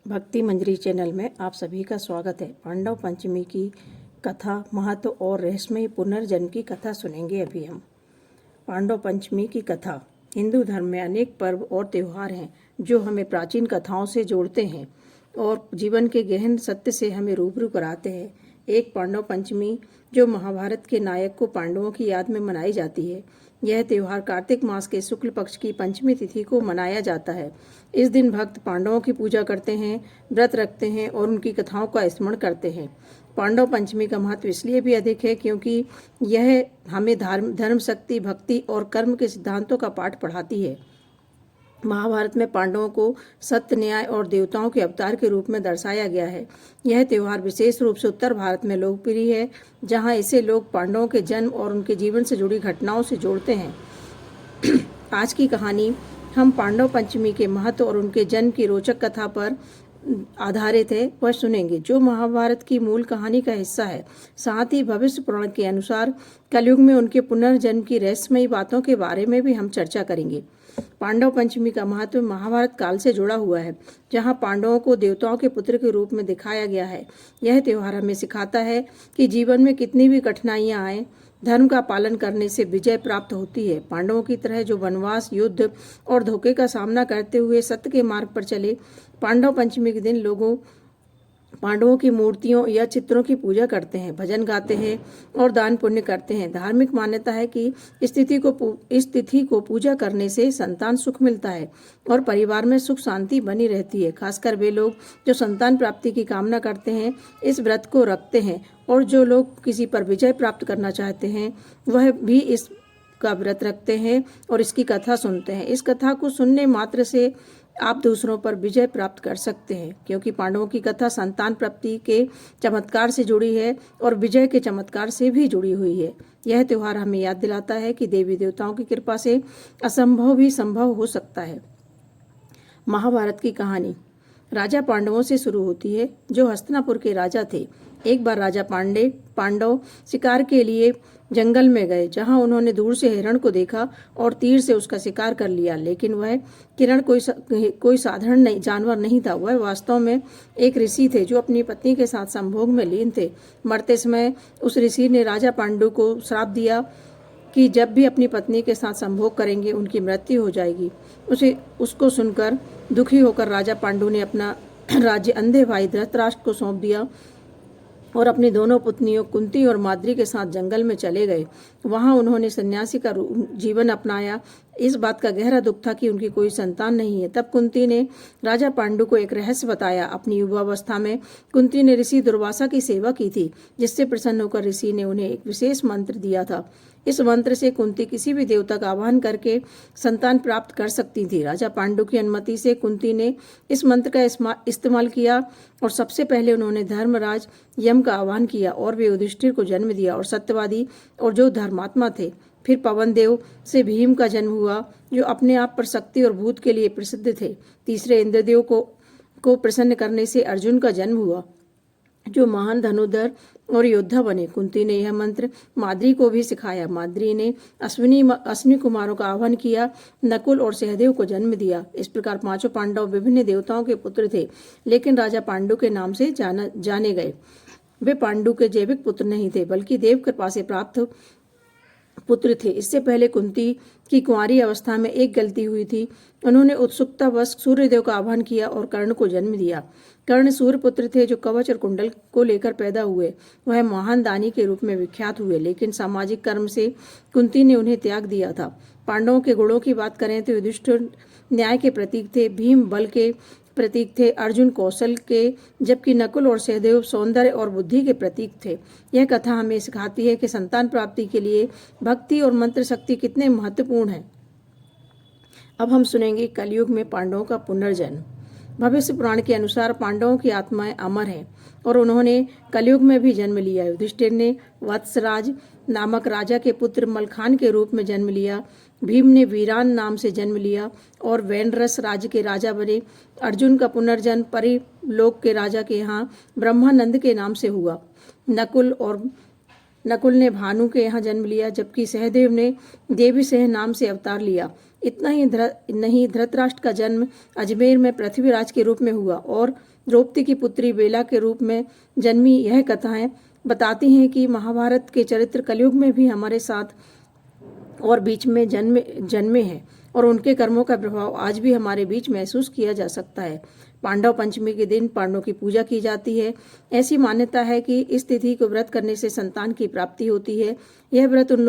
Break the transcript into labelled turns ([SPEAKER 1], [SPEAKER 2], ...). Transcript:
[SPEAKER 1] भक्ति मंजरी चैनल में आप सभी का स्वागत है। पांडव पंचमी की कथा, महत्व और रहस्यमय पुनर्जन्म की कथा सुनेंगे अभी हम। पांडव पंचमी की कथा। हिंदू धर्म में अनेक पर्व और त्यौहार हैं जो हमें प्राचीन कथाओं से जोड़ते हैं और जीवन के गहन सत्य से हमें रूबरू कराते हैं। एक पांडव पंचमी जो महाभारत के नायक को पांडवों की याद में मनाई जाती है। यह त्यौहार कार्तिक मास के शुक्ल पक्ष की पंचमी तिथि को मनाया जाता है। इस दिन भक्त पांडवों की पूजा करते हैं, व्रत रखते हैं और उनकी कथाओं का स्मरण करते हैं। पांडव पंचमी का महत्व इसलिए भी अधिक है क्योंकि यह हमें धर्म, शक्ति, भक्ति और कर्म के सिद्धांतों का पाठ पढ़ाती है। महाभारत में पांडवों को सत्य, न्याय और देवताओं के अवतार के रूप में दर्शाया गया है। यह त्यौहार विशेष रूप से उत्तर भारत में लोकप्रिय है, जहां इसे लोग पांडवों के जन्म और उनके जीवन से जुड़ी घटनाओं से जोड़ते हैं। आज की कहानी हम पांडव पंचमी के महत्व और उनके जन्म की रोचक कथा पर आधारित है वह सुनेंगे, जो महाभारत की मूल कहानी का हिस्सा है। साथ ही भविष्य पुराण के अनुसार कलयुग में उनके पुनर्जन्म की रहस्यमयी बातों के बारे में भी हम चर्चा करेंगे। पांडव पंचमी का महत्व महाभारत काल से जुड़ा हुआ है, जहां पांडवों को देवताओं के पुत्र के रूप में दिखाया गया है। यह त्यौहार हमें सिखाता है कि जीवन में कितनी भी कठिनाइयां आए, धर्म का पालन करने से विजय प्राप्त होती है। पांडवों की तरह जो वनवास, युद्ध और धोखे का सामना करते हुए सत्य के मार्ग पर चले। पांडव पंचमी के दिन लोगों पांडवों की मूर्तियों या चित्रों की पूजा करते हैं, भजन गाते हैं और दान पुण्य करते हैं। धार्मिक मान्यता है कि इस तिथि को पूजा करने से संतान सुख मिलता है और परिवार में सुख शांति बनी रहती है। खासकर वे लोग जो संतान प्राप्ति की कामना करते हैं इस व्रत को रखते हैं, और जो लोग किसी पर विजय प्राप्त करना चाहते हैं वह भी इस का व्रत रखते हैं और इसकी कथा सुनते हैं। इस कथा को सुनने मात्र से आप दूसरों पर विजय प्राप्त कर सकते हैं, क्योंकि पांडवों की कथा संतान प्राप्ति के चमत्कार से जुड़ी है और विजय के चमत्कार से भी जुड़ी हुई है। यह त्यौहार हमें याद दिलाता है कि देवी देवताओं की कृपा से असंभव भी संभव हो सकता है। महाभारत की कहानी राजा पांडवों से शुरू होती है, जो हस्तिनापुर के राजा थे। एक बार राजा पांडव शिकार के लिए जंगल में गए, जहां उन्होंने दूर से हिरण को देखा और तीर से उसका शिकार कर लिया। लेकिन वह हिरण कोई साधारण जानवर नहीं था। वह वास्तव में एक ऋषि थे जो अपनी पत्नी के साथ संभोग में लीन थे। मरते समय उस ऋषि ने राजा पांडु को श्राप दिया कि जब भी अपनी पत्नी के साथ संभोग करेंगे उनकी मृत्यु हो जाएगी। उसको सुनकर दुखी होकर राजा पांडु ने अपना राज्य अंधे भाई धृतराष्ट्र को सौंप दिया और अपनी दोनों पुत्नियों कुंती और माद्री के साथ जंगल में चले गए। वहां उन्होंने सन्यासी का जीवन अपनाया। इस बात का गहरा दुख था कि उनकी कोई संतान नहीं है। तब कुंती ने राजा पांडु को एक रहस्य बताया। अपनी युवावस्था में कुंती ने ऋषि दुर्वासा की सेवा की थी, जिससे प्रसन्न होकर ऋषि ने उन्हें एक विशेष मंत्र दिया था। इस मंत्र से कुंती किसी भी देवता का आह्वान करके संतान प्राप्त कर सकती थी। राजा पांडु की अनुमति से कुंती ने इस मंत्र का इस्तेमाल किया और सबसे पहले उन्होंने धर्मराज यम का आह्वान किया और वे युधिष्ठिर को जन्म दिया और सत्यवादी और जो धर्मात्मा थे। फिर पवन देव से भीम का जन्म हुआ, जो अपने आप पर शक्ति और भूत के लिए प्रसिद्ध थे। तीसरे इंद्रदेव को प्रसन्न करने से अर्जुन का जन्म हुआ, जो महान धनुर्धर और योद्धा बने। कुंती ने यह मंत्र माद्री को भी सिखाया। माद्री ने अश्विनी कुमारों का आह्वान किया, नकुल और सहदेव को जन्म दिया। इस प्रकार पांचों पांडव विभिन्न देवताओं के पुत्र थे, लेकिन राजा पांडु के नाम से जाने गए। वे पांडु के जैविक पुत्र नहीं थे, बल्कि देव कृपा से प्राप्त पुत्र थे। इससे पहले कुंती की कुंवारी अवस्था में एक गलती हुई थी। उन्होंने उत्सुकतावश सूर्यदेव का आह्वान किया और कर्ण को जन्म दिया। कर्ण सूर्य पुत्र थे, जो कवच और कुंडल को लेकर पैदा हुए। वह महान दानी के रूप में विख्यात हुए, लेकिन सामाजिक कर्म से कुंती ने उन्हें त्याग दिया था। पांडवों के गुणों की बात करें तो युधिष्ठिर न्याय के प्रतीक थे, भीम बल के प्रतीक थे, अर्जुन कौशल के, जबकि नकुल और सहदेव सौंदर्य और बुद्धि के प्रतीक थे। यह कथा हमें सिखाती है कि संतान प्राप्ति के लिए भक्ति और मंत्र शक्ति कितने महत्वपूर्ण है। अब हम सुनेंगे कलयुग में पांडवों का पुनर्जन्म। भविष्य पुराण के अनुसार पांडवों की आत्माएं अमर हैं और उन्होंने कलयुग में भी जन्म लिया। युधिष्ठिर ने वत्सराज नामक राजा के पुत्र मलखान के रूप में जन्म लिया। भीम ने वीरान नाम से जन्म लिया और वैनरस राज्य के राजा बने। अर्जुन का पुनर्जन्म परिलोक के राजा के यहाँ ब्रह्मानंद के नाम से हुआ। नकुल और नकुल ने भानु के यहाँ जन्म लिया, जबकि सहदेव ने देवी सह नाम से अवतार लिया। इतना ही नहीं, धृतराष्ट्र का जन्म अजमेर में पृथ्वीराज के रूप में हुआ और द्रौपदी की पुत्री बेला के रूप में जन्मी। यह कथाएं बताती हैं कि महाभारत के चरित्र कलयुग में भी हमारे साथ और बीच में जन्मे हैं और उनके कर्मों का प्रभाव आज भी हमारे बीच महसूस किया जा सकता है। पांडव पंचमी के दिन पांडवों की पूजा की जाती है। ऐसी मान्यता है कि इस तिथि को व्रत करने से संतान की प्राप्ति होती है। यह व्रत उन